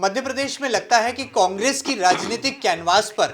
मध्य प्रदेश में लगता है कि कांग्रेस की राजनीतिक कैनवास पर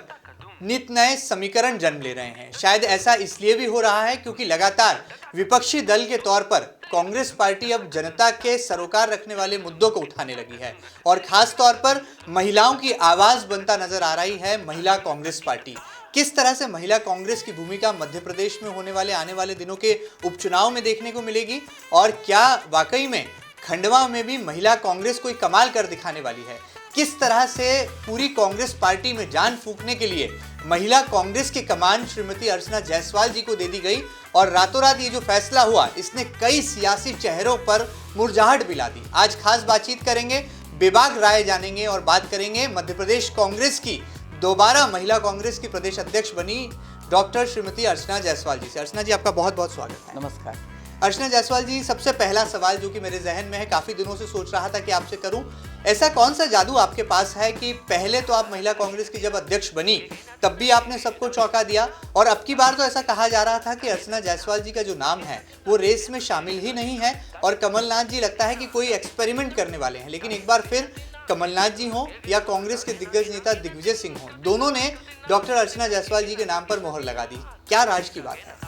नित नए समीकरण जन्म ले रहे हैं। शायद ऐसा इसलिए भी हो रहा है क्योंकि लगातार विपक्षी दल के तौर पर कांग्रेस पार्टी अब जनता के सरोकार रखने वाले मुद्दों को उठाने लगी है और खास तौर पर महिलाओं की आवाज बनता नजर आ रही है महिला कांग्रेस पार्टी। किस तरह से महिला कांग्रेस की भूमिका मध्य प्रदेश में होने वाले आने वाले दिनों के उपचुनाव में देखने को मिलेगी और क्या वाकई में खंडवा में भी महिला कांग्रेस कोई कमाल कर दिखाने वाली है? किस तरह से पूरी कांग्रेस पार्टी में जान फूंकने के लिए महिला कांग्रेस की कमान श्रीमती अर्चना जायसवाल जी को दे दी गई और रातों रात ये जो फैसला हुआ इसने कई सियासी चेहरों पर मुरझाहट भी ला दी। आज खास बातचीत करेंगे, बेबाक राय जानेंगे और बात करेंगे मध्य प्रदेश कांग्रेस की दोबारा महिला कांग्रेस की प्रदेश अध्यक्ष बनी डॉक्टर श्रीमती अर्चना जायसवाल जी से। अर्चना जी, आपका बहुत बहुत स्वागत है। नमस्कार। अर्चना जायसवाल जी, सबसे पहला सवाल जो कि मेरे जहन में है, काफी दिनों से सोच रहा था कि आपसे करूं, ऐसा कौन सा जादू आपके पास है कि पहले तो आप महिला कांग्रेस की जब अध्यक्ष बनी तब भी आपने सबको चौंका दिया और अब की बार तो ऐसा कहा जा रहा था कि अर्चना जायसवाल जी का जो नाम है वो रेस में शामिल ही नहीं है और कमलनाथ जी लगता है कि कोई एक्सपेरिमेंट करने वाले हैं, लेकिन एक बार फिर कमलनाथ जी हों या कांग्रेस के दिग्गज नेता दिग्विजय सिंह हों, दोनों ने डॉक्टर अर्चना जायसवाल जी के नाम पर मोहर लगा दी। क्या राज की बात है?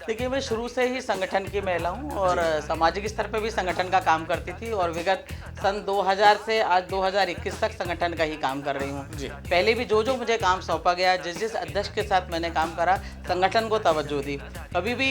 देखिए, मैं शुरू से ही संगठन की महिला हूँ और सामाजिक स्तर पर भी संगठन का काम करती थी और विगत सन 2000 से आज 2021 तक संगठन का ही काम कर रही हूँ। पहले भी जो मुझे काम सौंपा गया, जिस अध्यक्ष के साथ मैंने काम करा, संगठन को तवज्जो दी। कभी भी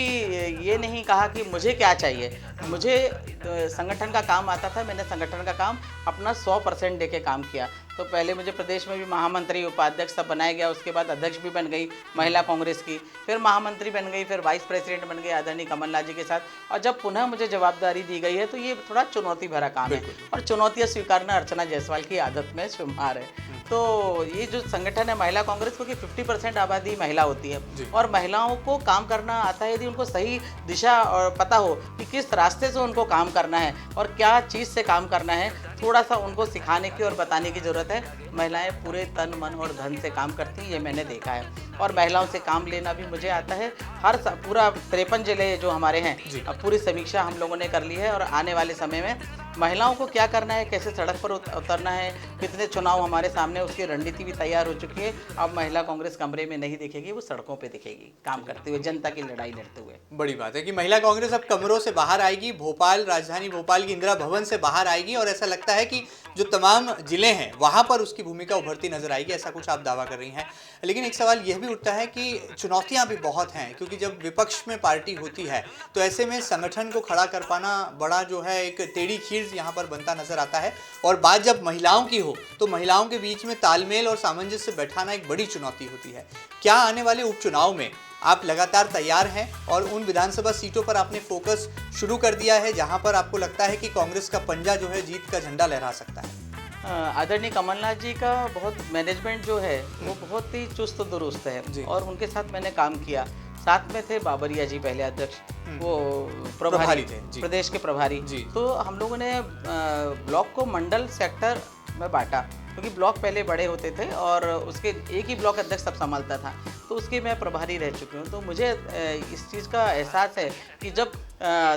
ये नहीं कहा कि मुझे क्या चाहिए। मुझे संगठन का काम आता था, मैंने संगठन का काम अपना 100% दे के काम किया। तो पहले मुझे प्रदेश में भी महामंत्री, उपाध्यक्ष सब बनाया गया, उसके बाद अध्यक्ष भी बन गई महिला कांग्रेस की, फिर महामंत्री बन गई, फिर वाइस प्रेसिडेंट बन गई आदरणीय कमलनाथ जी के साथ। और जब पुनः मुझे जवाबदारी दी गई है तो ये थोड़ा चुनौती भरा काम है और चुनौतियाँ स्वीकारना अर्चना जायसवाल की आदत में शुमार है। तो ये जो संगठन है महिला कांग्रेस, क्योंकि 50% आबादी महिला होती है और महिलाओं को काम करना आता है। यदि उनको सही दिशा और पता हो कि किस रास्ते से उनको काम करना है और क्या चीज़ से काम करना है, थोड़ा सा उनको सिखाने की और बताने की ज़रूरत है। महिलाएं पूरे तन मन और धन से काम करती हैं, ये मैंने देखा है और महिलाओं से काम लेना भी मुझे आता है। पूरा 53 जिले जो हमारे हैं, अब पूरी समीक्षा हम लोगों ने कर ली है और आने वाले समय में महिलाओं को क्या करना है, कैसे सड़क पर उतरना है, कितने चुनाव हमारे सामने, उसकी रणनीति भी तैयार हो चुकी है। अब महिला कांग्रेस कमरे में नहीं दिखेगी, वो सड़कों पे दिखेगी काम करते हुए, जनता की लड़ाई लड़ते हुए। बड़ी बात है कि महिला कांग्रेस अब कमरों से बाहर आएगी, भोपाल, राजधानी भोपाल की इंदिरा भवन से बाहर आएगी और ऐसा लगता है कि जो तमाम जिले हैं वहां पर उसकी भूमिका उभरती नजर आएगी, ऐसा कुछ आप दावा कर रही हैं। लेकिन एक सवाल यह भी उठता है कि चुनौतियां भी बहुत हैं, क्योंकि जब विपक्ष में पार्टी होती है तो ऐसे में संगठन को खड़ा कर पाना बड़ा जो है एक टेढ़ी खीर यहाँ पर बनता नजर आता है और बात जब महिलाओं की हो तो महिलाओं के बीच में तालमेल और सामंजस्य बैठाना एक बड़ी चुनौती होती है। क्या आने वाले उपचुनाव में आप लगातार तैयार हैं और उन विधानसभा सीटों पर आपने फोकस शुरू कर दिया है जहां पर आपको लगता है कि कांग्रेस का पंजा जो है जीत का झंडा लहरा सकता है? आदरणीय कमलनाथ जी का बहुत मैनेजमेंट जो है वो बहुत ही चुस्त दुरुस्त है और उनके साथ मैंने काम किया। साथ में थे बाबरिया जी, पहले अध्यक्ष, वो प्रभारी थे, प्रदेश के प्रभारी। तो हम लोगों ने ब्लॉक को मंडल सेक्टर में बांटा, क्योंकि ब्लॉक पहले बड़े होते थे और उसके एक ही ब्लॉक अध्यक्ष सब संभालता था, तो उसकी मैं प्रभारी रह चुकी हूँ। तो मुझे इस चीज़ का एहसास है कि जब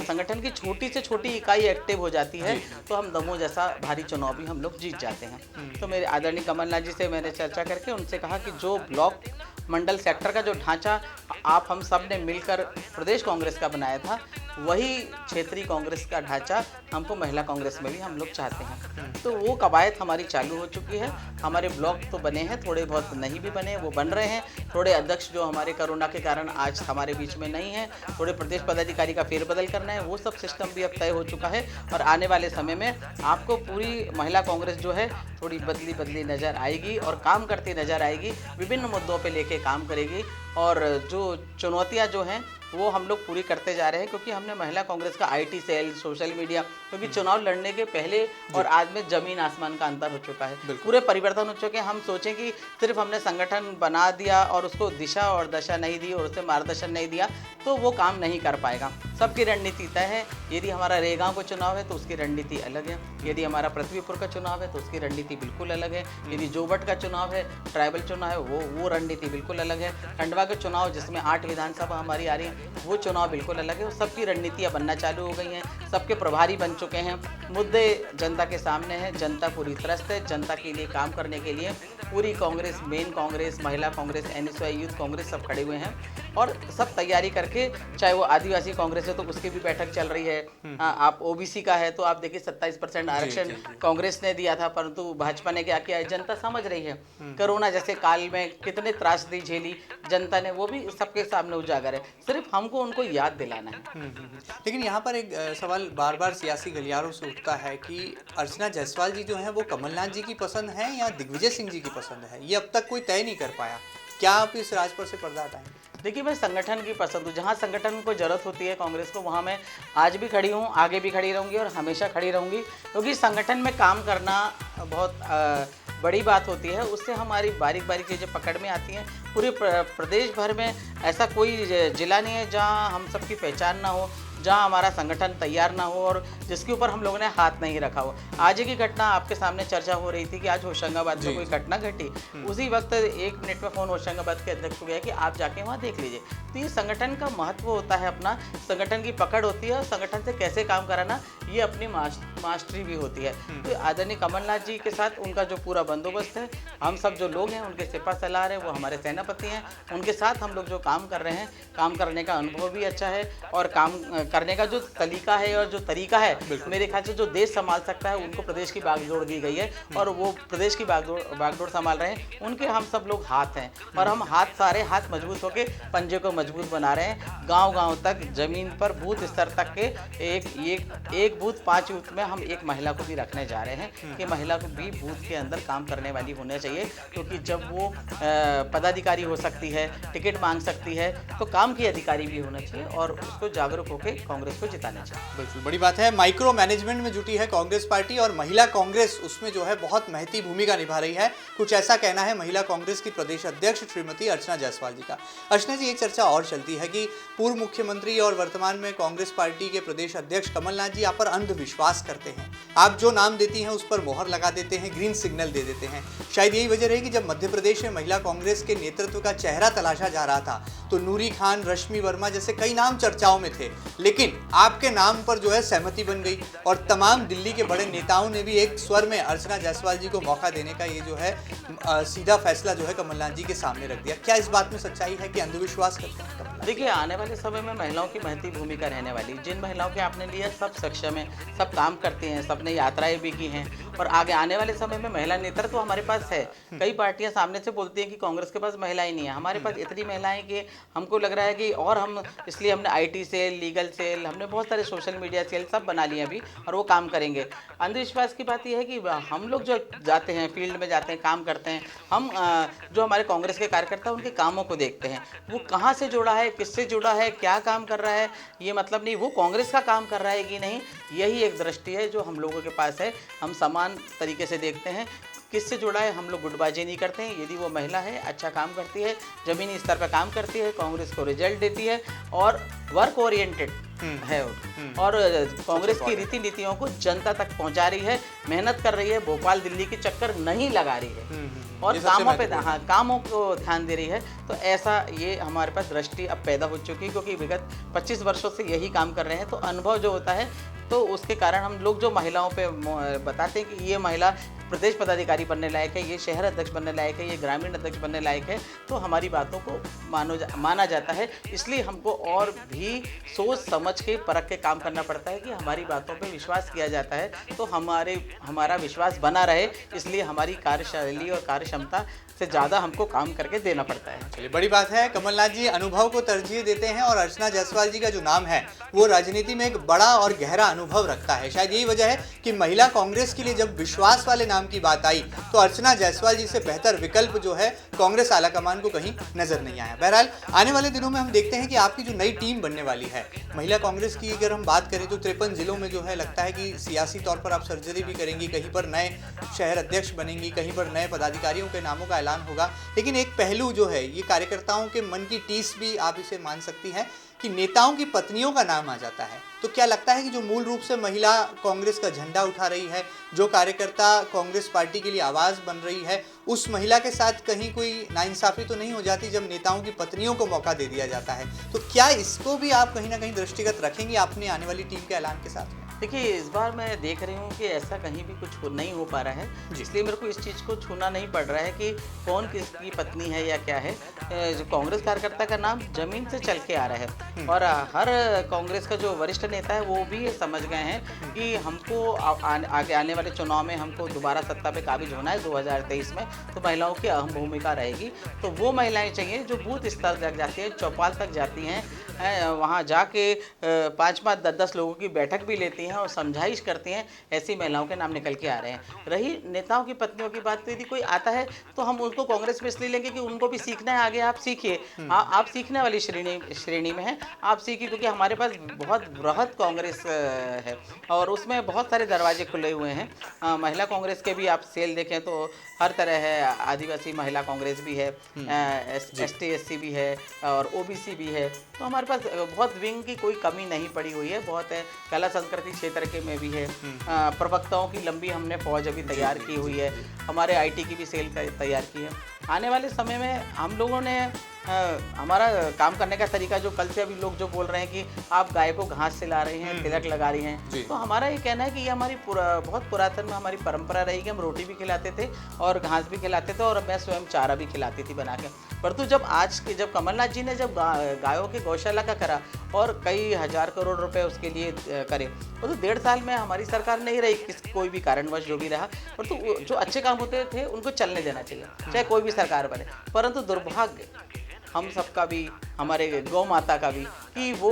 संगठन की छोटी से छोटी इकाई एक्टिव हो जाती है तो हम दमोह जैसा भारी चुनाव भी हम लोग जीत जाते हैं। तो मेरे आदरणीय कमलनाथ जी से मैंने चर्चा करके उनसे कहा कि जो ब्लॉक मंडल सेक्टर का जो ढांचा आप हम सब ने मिलकर प्रदेश कांग्रेस का बनाया था, वही क्षेत्रीय कांग्रेस का ढांचा हमको महिला कांग्रेस में भी हम लोग चाहते हैं। तो वो कवायद हमारी चालू हो चुकी है। हमारे ब्लॉक तो बने हैं, थोड़े बहुत नहीं भी बने, वो बन रहे हैं। थोड़े अध्यक्ष जो हमारे कोरोना के कारण आज हमारे बीच में नहीं है, थोड़े प्रदेश पदाधिकारी का फेरबदल करना है, वो सब सिस्टम भी अब तय हो चुका है और आने वाले समय में आपको पूरी महिला कांग्रेस जो है थोड़ी बदली नज़र आएगी और काम करती नज़र आएगी, विभिन्न मुद्दों पे लेके काम करेगी और जो चुनौतियाँ जो हैं वो हम लोग पूरी करते जा रहे हैं, क्योंकि हमने महिला कांग्रेस का आईटी सेल, सोशल मीडिया, क्योंकि चुनाव लड़ने के पहले और आज में जमीन आसमान का अंतर हो चुका है, पूरे परिवर्तन हो चुके हैं। हम सोचें कि सिर्फ हमने संगठन बना दिया और उसको दिशा और दशा नहीं दी और उसे मार्गदर्शन नहीं दिया तो वो काम नहीं कर पाएगा। सबकी रणनीति तय है। यदि हमारा रेगांव का चुनाव है तो उसकी रणनीति अलग है, यदि हमारा पृथ्वीपुर का चुनाव है तो उसकी रणनीति बिल्कुल अलग है, यदि जोबट का चुनाव है, ट्राइबल चुनाव है, वो रणनीति बिल्कुल अलग है। खंडवा का चुनाव जिसमें 8 विधानसभा हमारी आ रही है वो चुनाव बिल्कुल अलग है। सबकी रणनीतियाँ बनना चालू हो गई हैं, सबके प्रभारी बन चुके हैं, मुद्दे जनता के सामने हैं, जनता पूरी त्रस्त है, जनता के लिए काम करने के लिए पूरी कांग्रेस, मेन कांग्रेस, महिला कांग्रेस, NSY यूथ कांग्रेस सब खड़े हुए हैं और सब तैयारी करके, चाहे वो आदिवासी कांग्रेस है तो उसकी भी बैठक चल रही है, आप OBC का है तो आप देखिए 27% आरक्षण कांग्रेस ने दिया था, परंतु भाजपा ने क्या किया है, जनता समझ रही है। कोरोना जैसे काल में कितने त्रासदी झेली जनता ने, वो भी सबके सामने उजागर है, सिर्फ हमको उनको याद दिलाना है। लेकिन यहाँ पर एक सवाल बार बार सियासी गलियारों से उठता है कि अर्चना जायसवाल जी जो है वो कमलनाथ जी की पसंद है या दिग्विजय सिंह जी की पसंद है, ये अब तक कोई तय नहीं कर पाया। क्या आप इस राज पर से पर्दा हटाएंगे? देखिए, मैं संगठन की पसंद हूँ, जहाँ संगठन को जरूरत होती है कांग्रेस को, वहाँ मैं आज भी खड़ी हूँ, आगे भी खड़ी रहूँगी और हमेशा खड़ी रहूँगी, क्योंकि संगठन में काम करना बहुत बड़ी बात होती है। उससे हमारी बारीक बारीक चीज़ें पकड़ में आती हैं। पूरे प्रदेश भर में ऐसा कोई जिला नहीं है जहाँ हम सबकी पहचान ना हो, जहाँ हमारा संगठन तैयार ना हो और जिसके ऊपर हम लोगों ने हाथ नहीं रखा हो। आज की घटना आपके सामने चर्चा हो रही थी कि आज होशंगाबाद में कोई घटना घटी, उसी वक्त 1 मिनट में फ़ोन होशंगाबाद के अध्यक्ष को गया कि आप जाके वहाँ देख लीजिए। तो ये संगठन का महत्व होता है, अपना संगठन की पकड़ होती है और संगठन से कैसे काम कराना, ये अपनी मास्टरी भी होती है। तो आदरणीय कमलनाथ जी के साथ उनका जो पूरा बंदोबस्त है, हम सब जो लोग हैं उनके सिपा सलार हैं, वो हमारे सेनापति हैं, उनके साथ हम लोग जो काम कर रहे हैं, काम करने का अनुभव भी अच्छा है और काम करने का जो तरीका है और जो तरीका है, मेरे ख्याल से जो देश संभाल सकता है उनको प्रदेश की बागडोर दी गई है और वो प्रदेश की बागडोर संभाल रहे हैं। उनके हम सब लोग हाथ हैं और हम सारे हाथ मजबूत होके पंजे को मजबूत बना रहे हैं। गांव-गांव तक, जमीन पर, बूथ स्तर तक के एक बूथ 5 बूथ में हम एक महिला को भी रखने जा रहे हैं कि महिला को भी बूथ के अंदर काम करने वाली होनी चाहिए, क्योंकि जब वो पदाधिकारी हो सकती है, टिकट मांग सकती है, तो काम की अधिकारी भी होना चाहिए और उसको जागरूक होकर कांग्रेस को जिताना चाहिए। बिल्कुल बड़ी बात है। माइक्रो मैनेजमेंट में जुटी है कांग्रेस पार्टी और महिला कांग्रेस उसमें जो है बहुत महती भूमिका निभा रही है, कुछ ऐसा कहना है महिला कांग्रेस की प्रदेश अध्यक्ष श्रीमती अर्चना जायसवाल जी का। अर्चना जी, एक चर्चा और चलती है कि पूर्व मुख्यमंत्री और वर्तमान में कांग्रेस पार्टी के प्रदेश अध्यक्ष कमलनाथ जी आप पर अंधविश्वास करते हैं। आप जो नाम देती हैं उस पर मोहर लगा देते हैं, ग्रीन सिग्नल दे देते हैं। शायद यही वजह रही कि जब मध्य प्रदेश में महिला कांग्रेस के नेतृत्व का चेहरा तलाशा जा रहा था तो नूरी खान, रश्मि वर्मा जैसे कई नाम चर्चाओं में थे, लेकिन आपके नाम पर जो है सहमति बन गई और तमाम दिल्ली के बड़े नेताओं ने भी एक स्वर में अर्चना जायसवाल जी को मौका देने का ये जो है सीधा फैसला जो है कमलनाथ जी के सामने रख दिया। क्या इस बात में सच्चाई है कि अंधविश्वास करते हैं कमलनाथ? देखिए, आने वाले समय में महिलाओं की महती भूमिका रहने वाली। जिन महिलाओं के आपने लिया सब सक्षम है, सब काम करती हैं, सबने यात्राएं भी की हैं और आगे आने वाले समय में महिला नेतृत्व तो हमारे पास है। कई पार्टियां सामने से बोलती हैं कि कांग्रेस के पास महिलाएं नहीं है, हमारे पास इतनी महिलाएं कि हमको लग रहा है कि और हम, इसलिए हमने IT सेल, लीगल सेल, हमने बहुत सारे सोशल मीडिया सेल सब बना लिए अभी और वो काम करेंगे। अंधविश्वास की बात यह है कि हम लोग जो जाते हैं, फील्ड में जाते हैं, काम करते हैं, हम जो हमारे कांग्रेस के कार्यकर्ता उनके कामों को देखते हैं, वो कहाँ से जुड़ा है, किससे जुड़ा है, क्या काम कर रहा है, ये मतलब नहीं वो कांग्रेस का काम कर रहा है कि नहीं, यही एक दृष्टि है जो हम लोगों के पास है। हम समान तरीके से देखते हैं किससे जुड़ा है, हम लोग गुटबाजी नहीं करते हैं। यदि वो महिला है, अच्छा काम करती है, ज़मीनी स्तर पर काम करती है, कांग्रेस को रिजल्ट देती है और वर्क ओरिएंटेड है और कांग्रेस की रीति नीतियों को जनता तक पहुंचा रही है, मेहनत कर रही है, भोपाल दिल्ली की चक्कर नहीं लगा रही है और कामों पे, हाँ, कामों को ध्यान दे रही है। तो ऐसा ये हमारे पास दृष्टि अब पैदा हो चुकी है, क्योंकि विगत 25 वर्षों से यही काम कर रहे हैं। तो अनुभव जो होता है, तो उसके कारण हम लोग जो महिलाओं पे बताते हैं कि ये महिला प्रदेश पदाधिकारी बनने लायक है, ये शहर अध्यक्ष बनने लायक है, ये ग्रामीण अध्यक्ष बनने लायक है, तो हमारी बातों को माना जाता है। इसलिए हमको और भी सोच समझ के परख के काम करना पड़ता है कि हमारी बातों पे विश्वास किया जाता है, तो हमारा विश्वास बना रहे, इसलिए हमारी कार्यशैली और कार्य क्षमता से ज़्यादा हमको काम करके देना पड़ता है। चलिए, बड़ी बात है। कमलनाथ जी अनुभव को तरजीह देते हैं और अर्चना जायसवाल जी का जो नाम है वो राजनीति में एक बड़ा और गहरा अनुभव रखता है। शायद यही वजह है कि महिला कांग्रेस के लिए जब विश्वास वाले नाम की बात आई तो अर्चना जायसवाल जी से बेहतर विकल्प जो है कांग्रेस आलाकमान को कहीं नजर नहीं आया। बहरहाल आने वाले दिनों में हम देखते हैं कि आपकी जो नई टीम बनने वाली है महिला कांग्रेस की, अगर हम बात करें तो 53 जिलों में जो है लगता है कि सियासी तौर पर आप सर्जरी भी करेंगी, कहीं पर नए शहर अध्यक्ष बनेंगी, कहीं पर नए पदाधिकारियों के नामों का ऐलान होगा। लेकिन एक पहलू जो है, ये कार्यकर्ताओं के मन की टीस भी आप इसे मान सकती हैं कि नेताओं की पत्नियों का नाम आ जाता है, तो क्या लगता है कि जो मूल रूप से महिला कांग्रेस का झंडा उठा रही है, जो कार्यकर्ता कांग्रेस पार्टी के लिए आवाज़ बन रही है, उस महिला के साथ कहीं कोई नाइंसाफ़ी तो नहीं हो जाती जब नेताओं की पत्नियों को मौका दे दिया जाता है? तो क्या इसको भी आप कहीं ना कहीं दृष्टिगत रखेंगे अपनी आने वाली टीम के ऐलान के साथ में? देखिए, इस बार मैं देख रही हूँ कि ऐसा कहीं भी कुछ नहीं हो पा रहा है, इसलिए मेरे को इस चीज़ को छूना नहीं पड़ रहा है कि कौन किसकी पत्नी है या क्या है। जो कांग्रेस कार्यकर्ता का नाम ज़मीन से चल के आ रहा है और हर कांग्रेस का जो वरिष्ठ नेता है वो भी समझ गए हैं कि हमको आगे आने वाले चुनाव में हमको दोबारा सत्ता पे काबिज होना है 2023 में, तो महिलाओं की अहम भूमिका रहेगी। तो वो महिलाएँ चाहिए जो बूथ स्तर तक जाती हैं, चौपाल तक जाती हैं, वहाँ जाके 5-5, 10-10 लोगों की बैठक भी लेती हैं और समझाइश करती हैं, ऐसी महिलाओं के नाम निकल के आ रहे हैं। रही नेताओं की पत्नियों की बात, तो यदि कोई आता है तो हम उनको कांग्रेस में इसलिए लेंगे कि उनको भी सीखना है, आगे आप सीखिए, आप सीखने वाली श्रेणी में हैं, आप सीखिए, क्योंकि हमारे पास बहुत बृहद कांग्रेस है और उसमें बहुत सारे दरवाजे खुले हुए हैं। महिला कांग्रेस के भी आप सेल देखें तो हर तरह है, आदिवासी महिला कांग्रेस भी है, ST SC भी है और OBC भी है, तो हमारे पास बहुत विंग की कोई कमी नहीं पड़ी हुई है, बहुत है। कला संस्कृति क्षेत्र के में भी है, प्रवक्ताओं की लंबी हमने फौज अभी तैयार की हुई है, हमारे IT की भी सेल तैयार की है। आने वाले समय में हम लोगों ने हमारा काम करने का तरीका, जो कल से अभी लोग जो बोल रहे हैं कि आप गाय को घास खिला रही हैं, तिलक लगा रही हैं, तो हमारा ये कहना है कि ये हमारी बहुत पुरातन में हमारी परंपरा रही कि हम रोटी भी खिलाते थे और घास भी खिलाते थे और मैं स्वयं चारा भी खिलाती थी बना के। परंतु जब कमलनाथ जी ने जब गायों की गौशाला का करा और कई हजार करोड़ रुपए उसके लिए करे, तो 1.5 साल में हमारी सरकार नहीं रही, कोई भी कारणवश जो भी रहा, परंतु जो अच्छे काम होते थे उनको चलने देना चाहिए, चाहे कोई भी सरकार बने। परंतु दुर्भाग्य हम सबका भी, हमारे गौ माता का भी, कि वो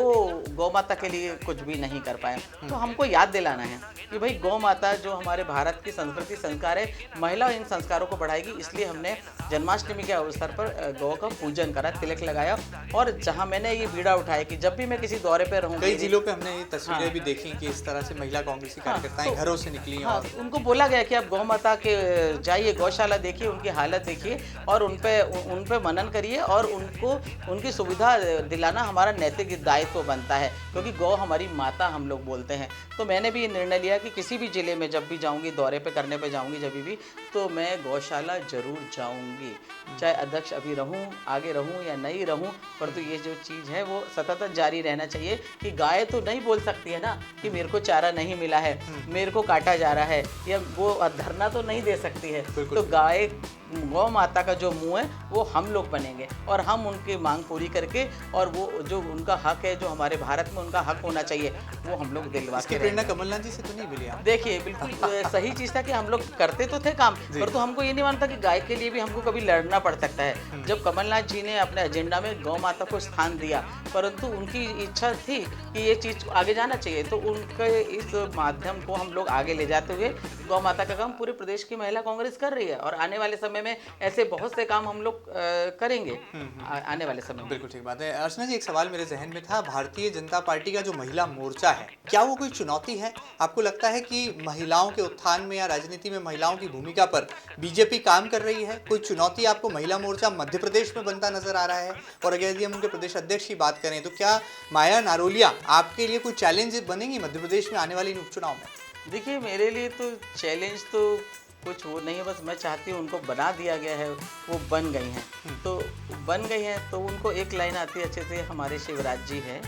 गौ माता के लिए कुछ भी नहीं कर पाए। तो हमको याद दिलाना है कि भाई गौ माता जो हमारे भारत की संस्कृति संस्कार है, महिला इन संस्कारों को बढ़ाएगी, इसलिए हमने जन्माष्टमी के अवसर पर गौ का पूजन करा, तिलक लगाया। और जहाँ मैंने ये बीड़ा उठाया कि जब भी मैं किसी दौरे पर रहूँ, कई जिलों पे हमने ये तस्वीरें भी देखी कि इस तरह से महिला कांग्रेसी कार्यकर्ताएं घरों से निकली और उनको बोला गया कि आप गौ माता के जाइए, गौशाला देखिए, उनकी हालत देखिए और उन पे मनन करिए और उनकी सुविधा दिलाना हमारा नैतिक दायित्व बनता है, क्योंकि गौ हमारी माता हम लोग बोलते हैं। तो मैंने भी ये निर्णय लिया कि किसी भी ज़िले में जब भी जाऊंगी, दौरे पे करने पे जाऊंगी जब भी, तो मैं गौशाला जरूर जाऊंगी, चाहे अध्यक्ष अभी रहूं, आगे रहूं या नहीं रहूं, परंतु ये जो चीज़ है वो सतत जारी रहना चाहिए कि गाय तो नहीं बोल सकती है ना कि मेरे को चारा नहीं मिला है, मेरे को काटा जा रहा है, या वो धरना तो नहीं दे सकती है। तो गाय, गौ माता का जो मुंह है वो हम लोग बनेंगे और हम उनकी मांग पूरी करके, और वो जो उनका हक है, जो हमारे भारत में उनका हक होना चाहिए, वो हम लोग दिलवा के प्रेरणा कमलनाथ जी से तो नहीं मिली? देखिए, बिल्कुल सही चीज़ था कि हम लोग करते तो थे काम, पर तो हमको ये नहीं मानता कि गाय के लिए भी हमको कभी लड़ना पड़ सकता है। जब कमलनाथ जी ने अपने एजेंडा में गौ माता को स्थान दिया, परंतु उनकी इच्छा थी कि ये चीज़ आगे जाना चाहिए, तो उनके इस माध्यम को हम लोग आगे ले जाते हुए गौ माता का काम पूरे प्रदेश की महिला कांग्रेस कर रही है और आने वाले समय में ऐसे बहुत से काम हम लोग करेंगे आने वाले समय में। बिल्कुल ठीक बात है। अर्चना जी, एक सवाल मेरे जहन में था, भारतीय जनता पार्टी का जो महिला मोर्चा है, क्या वो कोई चुनौती है? आपको लगता है कि महिलाओं के उत्थान में या राजनीति में महिलाओं की भूमिका पर बीजेपी काम कर रही है? कोई चुनौती आपको महिला मोर्चा मध्य प्रदेश में बनता नजर आ रहा है? और अगर यदि हम उनके प्रदेश अध्यक्ष की बात करें तो क्या माया नारोलिया आपके लिए कोई चैलेंज बनेंगी मध्य प्रदेश में आने वाले उपचुनाव में? देखिए, मेरे लिए तो चैलेंज तो कुछ वो नहीं है, बस मैं चाहती हूँ उनको बना दिया गया है, वो बन गई हैं, तो बन गई हैं तो उनको एक लाइन आती है अच्छे से, हमारे शिवराज जी है,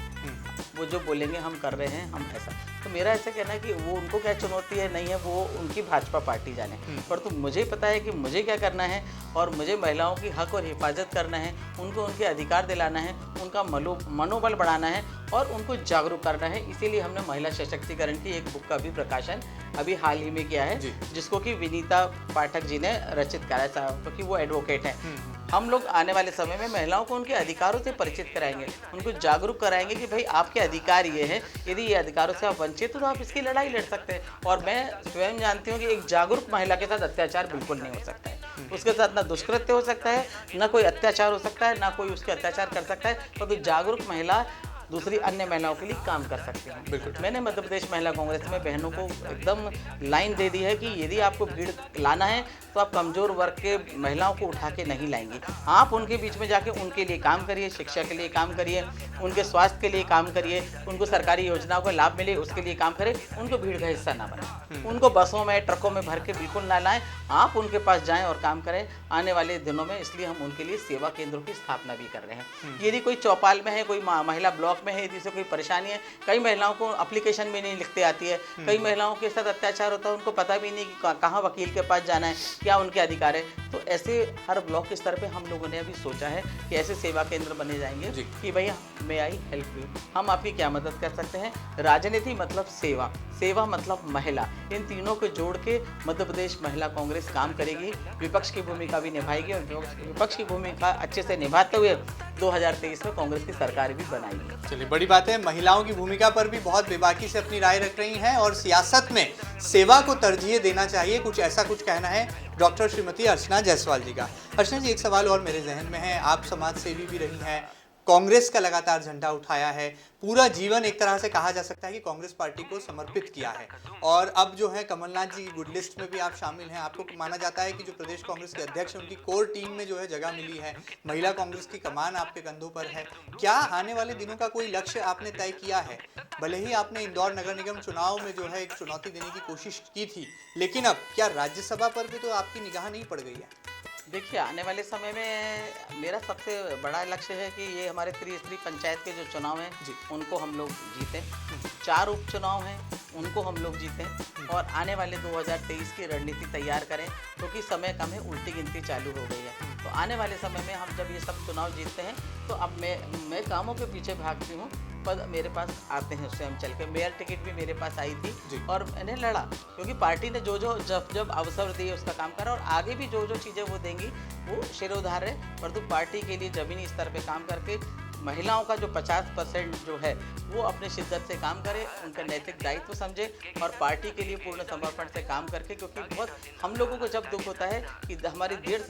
वो जो बोलेंगे हम कर रहे हैं, हम ऐसा। तो मेरा ऐसा कहना है कि वो उनको क्या चुनौती है नहीं है, वो उनकी भाजपा पार्टी जाने, पर तो मुझे पता है कि मुझे क्या करना है और मुझे महिलाओं की हक और हिफाजत करना है, उनको उनके अधिकार दिलाना है, उनका मनोबल बढ़ाना है और उनको जागरूक करना है। इसीलिए हमने महिला सशक्तिकरण की एक बुक का भी प्रकाशन अभी हाल ही में किया है, जिसको कि विनीता पाठक जी ने रचित करा है, क्योंकि वो एडवोकेट हैं। हम लोग आने वाले समय में महिलाओं को उनके अधिकारों से परिचित कराएंगे, उनको जागरूक कराएंगे कि भाई आपके अधिकार ये है, यदि ये अधिकारों से आप वंचित हो तो आप इसकी लड़ाई लड़ सकते हैं। और मैं स्वयं जानती हूँ कि एक जागरूक महिला के साथ अत्याचार बिल्कुल नहीं हो सकता है, उसके साथ ना दुष्कृत्य हो सकता है, ना कोई अत्याचार हो सकता है, ना कोई उसके अत्याचार कर सकता है। तो जागरूक महिला दूसरी अन्य महिलाओं के लिए काम कर सकती हूँ। मैंने मध्य प्रदेश महिला कांग्रेस में बहनों को एकदम लाइन दे दी है कि यदि आपको भीड़ लाना है तो आप कमजोर वर्ग के महिलाओं को उठा के नहीं लाएंगी। आप उनके बीच में जाके उनके लिए काम करिए, शिक्षा के लिए काम करिए, उनके स्वास्थ्य के लिए काम करिए, उनको सरकारी योजनाओं का लाभ मिले उसके लिए काम करें। उनको भीड़ का हिस्सा ना बनाए, उनको बसों में ट्रकों में भर के बिल्कुल ना लाएं। आप उनके पास जाएं और काम करें आने वाले दिनों में। इसलिए हम उनके लिए सेवा केंद्रों की स्थापना भी कर रहे हैं। यदि कोई चौपाल में है, कोई महिला ब्लॉक में है, यदि से कोई परेशानी है, कई महिलाओं को एप्लीकेशन भी नहीं लिखते आती है, कई महिलाओं के साथ अत्याचार होता है, उनको पता भी नहीं कि कहाँ वकील के पास जाना है, क्या उनके अधिकार है। तो ऐसे हर ब्लॉक स्तर पे हम लोगों ने अभी सोचा है कि ऐसे सेवा केंद्र बने जाएंगे कि भैया मे आई हेल्प यू, हम आपकी क्या मदद कर सकते हैं। राजनीति मतलब सेवा, सेवा मतलब महिला, इन तीनों को जोड़ के मध्य प्रदेश महिला कांग्रेस काम करेगी। विपक्ष की भूमिका भी निभाएगी और विपक्ष की भूमिका अच्छे से निभाते हुए 2023 में कांग्रेस की सरकार भी बनाएगी। चलिए, बड़ी बात है। महिलाओं की भूमिका पर भी बहुत बेबाकी से अपनी राय रख रही हैं और सियासत में सेवा को तरजीह देना चाहिए, कुछ ऐसा कुछ कहना है डॉक्टर श्रीमती अर्चना जायसवाल जी का। अर्चना जी, एक सवाल और मेरे जहन में है। आप समाज सेवी भी रही हैं, कांग्रेस का लगातार झंडा उठाया है, पूरा जीवन एक तरह से कहा जा सकता है कि कांग्रेस पार्टी को समर्पित किया है, और अब जो है कमलनाथ जी की गुड लिस्ट में भी आप शामिल हैं। आपको माना जाता है कि जो प्रदेश कांग्रेस के अध्यक्ष हैं उनकी कोर टीम में जो है जगह मिली है, महिला कांग्रेस की कमान आपके कंधों पर है। क्या आने वाले दिनों का कोई लक्ष्य आपने तय किया है? भले ही आपने इंदौर नगर निगम चुनाव में जो है एक चुनौती देने की कोशिश की थी, लेकिन अब क्या राज्यसभा पर भी तो आपकी निगाह नहीं पड़ गई है? देखिए, आने वाले समय में मेरा सबसे बड़ा लक्ष्य है कि ये हमारे त्रिस्तरीय पंचायत के जो चुनाव हैं उनको हम लोग जीतें, 4 उपचुनाव हैं उनको हम लोग जीतें, और आने वाले 2023 की रणनीति तैयार करें, क्योंकि समय कम है, उल्टी गिनती चालू हो गई है। तो आने वाले समय में हम जब ये सब चुनाव जीतते हैं तो अब मैं कामों के पीछे भागती हूँ, पद मेरे पास आते हैं, उससे हम चल के मेयर टिकट भी मेरे पास आई थी और मैंने लड़ा, क्योंकि पार्टी ने जो जब अवसर दिए उसका काम करा, और आगे भी जो चीज़ें वो देंगी वो शिरोधार है। परंतु पार्टी के लिए ज़मीनी स्तर पे काम करके महिलाओं का जो 50% जो है वो अपने शिद्दत से काम करे, उनका नैतिक दायित्व समझे और पार्टी के लिए पूर्ण समर्पण से काम करके। क्योंकि बहुत हम लोगों को जब दुख होता है कि हमारी 1.5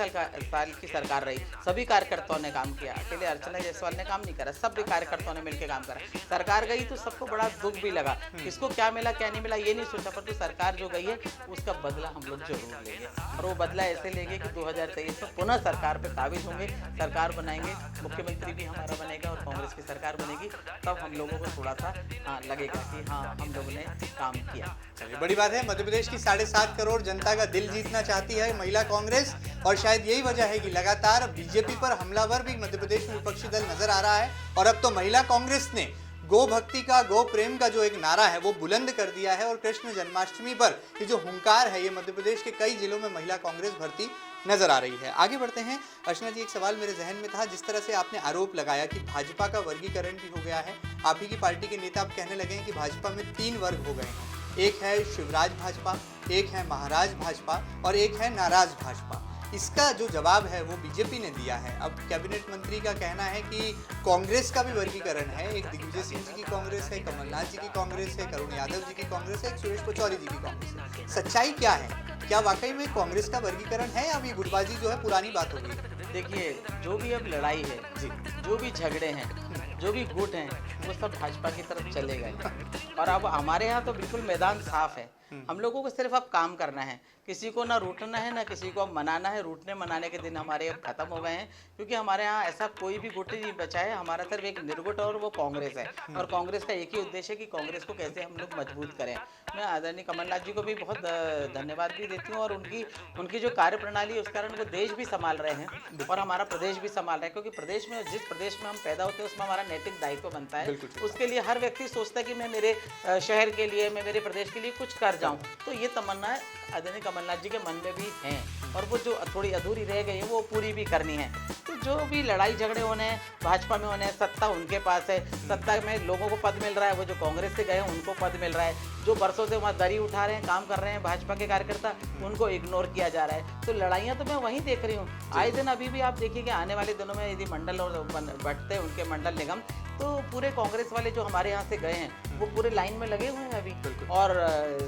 साल की सरकार रही, सभी कार्यकर्ताओं ने काम किया, अकेले अर्चना जायसवाल ने काम नहीं करा, सब कार्यकर्ताओं ने मिलकर काम करा। सरकार गई तो सबको बड़ा दुख भी लगा, किसको क्या मिला क्या नहीं मिला ये नहीं सोचा, परंतु सरकार जो गई है उसका बदला हम लोग जरूर लेंगे, और वो बदला ऐसे लेंगे कि 2023 में पुनः सरकार पे काबिज होंगे, सरकार बनाएंगे, मुख्यमंत्री भी हमारा बनेगा और कांग्रेस की सरकार बनेगी। तब हम लोगों को थोड़ा सा लगेगा कि हाँ, हम लोगों ने काम किया। चलिए, बड़ी बात है। मध्य प्रदेश की 7.5 करोड़ जनता का दिल जीतना चाहती है महिला कांग्रेस, और शायद यही वजह है कि लगातार बीजेपी पर हमलावर भी मध्य प्रदेश में विपक्षी दल नजर आ रहा है। और अब तो महिला कांग्रेस ने गो भक्ति का, गो प्रेम का जो एक नारा है वो बुलंद कर दिया है, और कृष्ण जन्माष्टमी पर ये जो हुंकार है ये मध्य प्रदेश के कई जिलों में महिला कांग्रेस भर्ती नजर आ रही है। आगे बढ़ते हैं। अर्चना जी, एक सवाल मेरे जहन में था, जिस तरह से आपने आरोप लगाया कि भाजपा का वर्गीकरण भी हो गया है, आप ही की पार्टी के नेता अब कहने लगे हैं कि भाजपा में 3 वर्ग हो गए हैं, एक है शिवराज भाजपा, एक है महाराज भाजपा और एक है नाराज भाजपा। इसका जो जवाब है वो बीजेपी ने दिया है। अब कैबिनेट मंत्री का कहना है कि कांग्रेस का भी वर्गीकरण है, एक दिग्विजय सिंह जी की कांग्रेस है, कमलनाथ जी की कांग्रेस है, करुण यादव जी की कांग्रेस है, एक सुरेश पचौरी जी की कांग्रेस है। सच्चाई क्या है? क्या वाकई में कांग्रेस का वर्गीकरण है या अभी गुटबाजी जो है पुरानी बात हो गई? देखिए, जो भी अब लड़ाई है जी, जो भी झगड़े हैं, जो भी गुट हैं, वो सब भाजपा की तरफ चले गए, और अब हमारे यहाँ तो बिल्कुल मैदान साफ है। हम लोगों को सिर्फ अब काम करना है, किसी को ना रूठना है ना किसी को अब मनाना है। रूठने मनाने के दिन हमारे अब खत्म हो गए हैं, क्योंकि हमारे यहाँ ऐसा कोई भी गुट नहीं बचा है। हमारा सिर्फ एक निर्गुट और वो कांग्रेस है, और कांग्रेस का एक ही उद्देश्य है कि कांग्रेस को कैसे हम लोग मजबूत करें। मैं आदरणीय कमलनाथ जी को भी बहुत धन्यवाद भी देती हूँ, और उनकी जो कार्य प्रणाली है उस कारण वो देश भी संभाल रहे हैं और हमारा प्रदेश भी संभाल रहे हैं। क्योंकि प्रदेश में, जिस प्रदेश में हम पैदा होते हैं उसमें हमारा नैतिक दायित्व बनता है। उसके लिए हर व्यक्ति सोचता है कि मैं मेरे शहर के लिए, मैं मेरे प्रदेश के लिए कुछ कर जाऊँ। तो ये तमन्ना आदरणीय कमलनाथ जी के मन में भी हैं, और वो जो थोड़ी अधूरी रह गई है वो पूरी भी करनी है। तो जो भी लड़ाई झगड़े होने हैं भाजपा में होने हैं, सत्ता उनके पास है, सत्ता में लोगों को पद मिल रहा है, वो जो कांग्रेस से गए हैं उनको पद मिल रहा है। जो बरसों से वहाँ दरी उठा रहे हैं, काम कर रहे हैं भाजपा के कार्यकर्ता, उनको इग्नोर किया जा रहा है। तो लड़ाइयाँ तो मैं वहीं देख रही हूँ आए दिन। अभी भी आप देखिए कि आने वाले दिनों में यदि मंडल और बढ़ते हैं उनके मंडल निगम, तो पूरे कांग्रेस वाले जो हमारे यहाँ से गए हैं वो पूरे लाइन में लगे हुए हैं अभी, और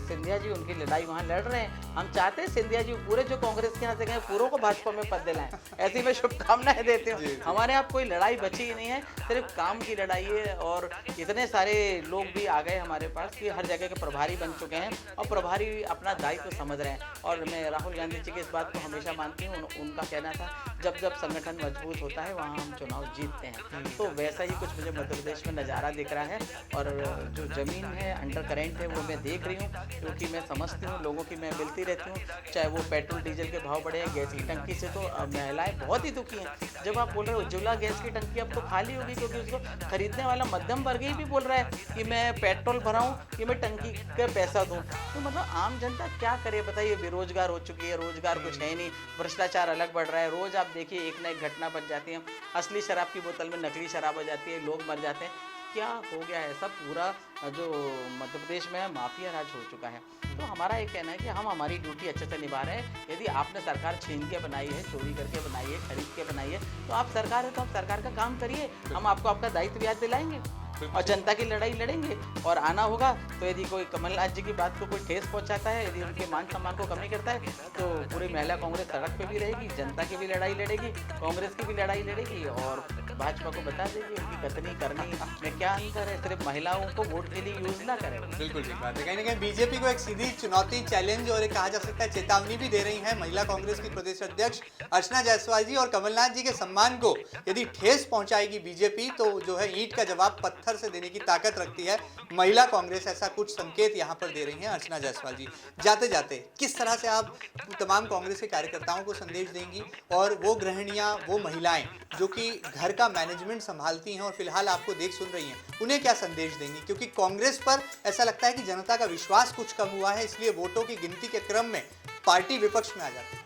सिंधिया जी उनकी लड़ाई वहाँ लड़ रहे हैं। हम चाहते हैं सिंधिया जी पूरे जो कांग्रेस के यहाँ से गए पूरों को भाजपा में पद दिलाएं, ऐसी मैं शुभकामनाएं देती हूँ। हमारे यहाँ कोई लड़ाई बची ही नहीं है, सिर्फ काम की लड़ाई है। और इतने सारे लोग भी आ गए हमारे पास कि हर जगह के प्रभारी बन चुके हैं और प्रभारी अपना दायित्व समझ रहे हैं। और मैं राहुल गांधी जी की इस बात को हमेशा मानती हूँ, उनका कहना था जब जब संगठन मजबूत होता है वहाँ हम चुनाव जीतते हैं। तो वैसा ही कुछ मुझे मध्य प्रदेश में नज़ारा दिख रहा है। और जो ज़मीन है, अंडर करेंट है, वो मैं देख रही हूँ, क्योंकि मैं समझती हूँ, लोगों की मैं मिलती रहती हूँ, चाहे वो पेट्रोल डीजल के भाव बढ़े हैं, गैस की टंकी से तो महिलाएं बहुत ही दुखी हैं। जब आप बोल रहे हो उज्ज्वला गैस की टंकी अब तो खाली होगी, क्योंकि उसको खरीदने वाला मध्यम वर्ग ही भी बोल रहा है कि मैं पेट्रोल भराऊँ कि मैं टंकी का पैसा दूँ। तो मतलब आम जनता क्या करे बताइए, बेरोजगार हो चुकी है, रोजगार कुछ है नहीं, भ्रष्टाचार अलग बढ़ रहा है। रोज़ आप देखिए एक ना एक घटना बच जाती है, असली शराब की बोतल में नकली शराब आ जाती है, लोग मर जाते हैं। क्या हो गया है? सब पूरा जो मध्य प्रदेश में माफिया राज हो चुका है। तो हमारा ये कहना है कि हम हमारी ड्यूटी अच्छे से निभा रहे हैं। यदि आपने सरकार छीन के बनाई है, चोरी करके बनाई है, खरीद के बनाई है, तो आप सरकार है तो आप सरकार का काम करिए, हम आपको आपका दायित्व याद दिलाएंगे और जनता की लड़ाई लड़ेंगे। और आना होगा तो यदि कोई कमलनाथ जी की बात को कोई ठेस पहुंचाता है, यदि उनके मान सम्मान को कमी करता है, तो पूरी महिला कांग्रेस सड़क पे भी रहेगी, जनता की भी लड़ाई लड़ेगी, कांग्रेस की भी लड़ाई लड़ेगी और भाजपा को बता देगी उनकी कतनी करनी में क्या अंतर है। सिर्फ महिलाओं को वोट के लिए यूज ना करें। बिल्कुल ठीक बात है। कहीं ना कहीं बीजेपी को एक सीधी चुनौती, चैलेंज और एक कहा जा सकता है चेतावनी भी दे रही है महिला कांग्रेस की प्रदेश अध्यक्ष अर्चना जायसवाल जी। और कमलनाथ जी के सम्मान को यदि ठेस पहुंचाएगी बीजेपी तो जो है ईंट का जवाब पत्थर से देने की ताकत रखती है महिला कांग्रेस, ऐसा कुछ संकेत यहाँ पर दे रही हैं अर्चना जायसवाल जी। जाते जाते किस तरह से आप तमाम कांग्रेस के कार्यकर्ताओं को संदेश देंगी, और वो गृहिणियां, वो महिलाएं जो कि घर का मैनेजमेंट संभालती हैं और फिलहाल आपको देख सुन रही हैं, उन्हें क्या संदेश देंगी? क्योंकि कांग्रेस पर ऐसा लगता है कि जनता का विश्वास कुछ कम हुआ है, इसलिए वोटों की गिनती के क्रम में पार्टी विपक्ष में आ जाती है।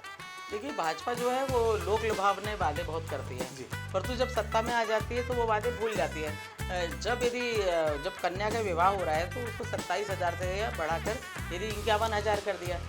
देखिए भाजपा जो है वो लोक लुभावने वादे बहुत करती है, परंतु जब सत्ता में आ जाती है तो वो वादे भूल जाती है। जब कन्या का विवाह हो रहा है तो उसको 27,000 से बढ़ाकर यदि 51,000 कर दिया,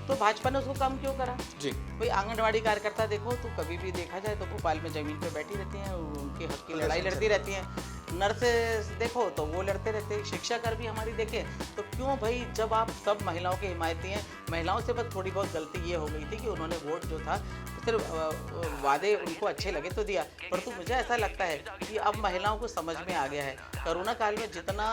तो भाजपा ने उसको कम क्यों करा जी? कोई आंगनवाड़ी कार्यकर्ता देखो तो कभी भी देखा जाए तो भोपाल में जमीन पे बैठी रहती हैं, उनके हक की लड़ाई लड़ती रहती हैं। नर्सेस देखो तो वो लड़ते रहते हैं, शिक्षाकर्मी हमारी देखें तो क्यों भाई, जब आप सब महिलाओं के हिमायती हैं, महिलाओं से बस थोड़ी बहुत गलती ये हो गई थी कि उन्होंने वोट जो था सिर्फ वादे उनको अच्छे लगे तो दिया, परंतु मुझे ऐसा लगता है कि अब महिलाओं को समझ में आ गया है। कोरोना काल में जितना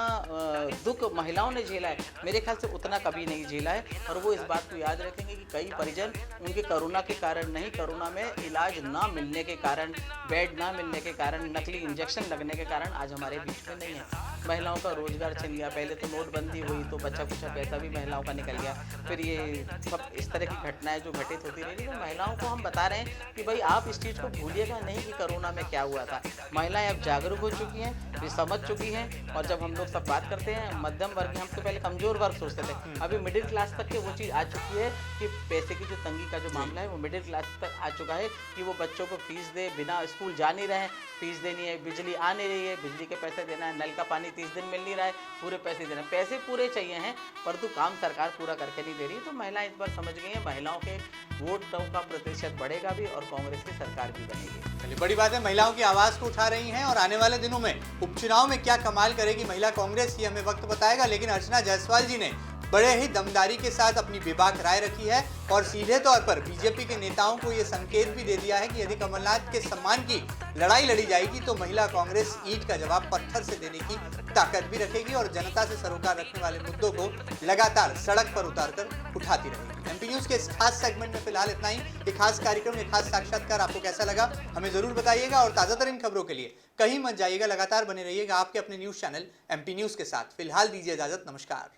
दुख महिलाओं ने झेला है मेरे ख्याल से उतना कभी नहीं झेला है, और वो इस बात को याद रखेंगे कि कई परिजन उनके कोरोना के कारण नहीं, कोरोना में इलाज ना मिलने के कारण, बेड ना मिलने के कारण, नकली इंजेक्शन लगने के कारण आज हमारे बीच में नहीं है। महिलाओं का रोजगार छिन गया, पहले तो नोटबंदी हुई तो बच्चा कुछ पैसा भी महिलाओं का निकल गया, फिर ये सब इस तरह की घटनाएं जो घटित होती रही, तो महिलाओं को हम बता रहे हैं कि भाई आप इस चीज़ को भूलिएगा नहीं कि कोरोना में क्या हुआ था। महिलाएं अब जागरूक हो चुकी हैं, वे समझ चुकी हैं, और जब हम लोग सब बात करते हैं मध्यम वर्ग, हम तो पहले कमजोर वर्ग सोचते थे, अभी मिडिल क्लास तक के वो चीज़ आ चुकी है कि पैसे की जो तंगी का जो मामला है वो मिडिल क्लास तक आ चुका है कि वो बच्चों को फीस दे, बिना स्कूल जा नहीं रहे हैं, फीस देनी है, बिजली आ नहीं रही है, बिजली के पैसे देना है, नल का पानी 30 दिन मिल नहीं रहा है, पूरे पैसे देना है, पैसे पूरे चाहिए हैं परंतु काम सरकार पूरा करके नहीं दे रही। तो महिलाएं इस बार समझ गई हैं, महिलाओं के वोटों का प्रतिशत बढ़ेगा भी और कांग्रेस की सरकार भी बनेगी। चलिए, बड़ी बात है, महिलाओं की आवाज़ को उठा रही हैं, और आने वाले दिनों में उपचुनाव में क्या कमाल करेगी महिला कांग्रेस, ये हमें वक्त बताएगा। लेकिन अर्चना जायसवाल जी ने बड़े ही दमदारी के साथ अपनी बेबाक राय रखी है और सीधे तौर पर बीजेपी के नेताओं को ये संकेत भी दे दिया है कि यदि कमलनाथ के सम्मान की लड़ाई लड़ी जाएगी तो महिला कांग्रेस ईंट का जवाब पत्थर से देने की ताकत भी रखेगी और जनता से सरोकार रखने वाले मुद्दों को लगातार सड़क पर उतारकर उठाती रहेगी। एमपी न्यूज के इस खास सेगमेंट में फिलहाल इतना ही। ये खास कार्यक्रम, ये खास साक्षात्कार आपको कैसा लगा हमें जरूर बताइएगा, और ताजा तरीन खबरों के लिए कहीं मत जाइएगा, लगातार बने रहिएगा आपके अपने न्यूज चैनल एमपी न्यूज के साथ। फिलहाल दीजिए इजाजत, नमस्कार।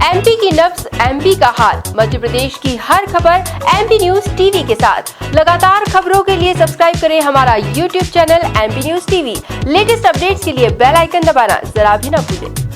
एमपी की नब्ज, एमपी का हाल, मध्य प्रदेश की हर खबर एमपी न्यूज टीवी के साथ। लगातार खबरों के लिए सब्सक्राइब करें हमारा YouTube channel MP news TV. Latest updates के लिए बेल आइकन दबाना जरा भी न भूलें।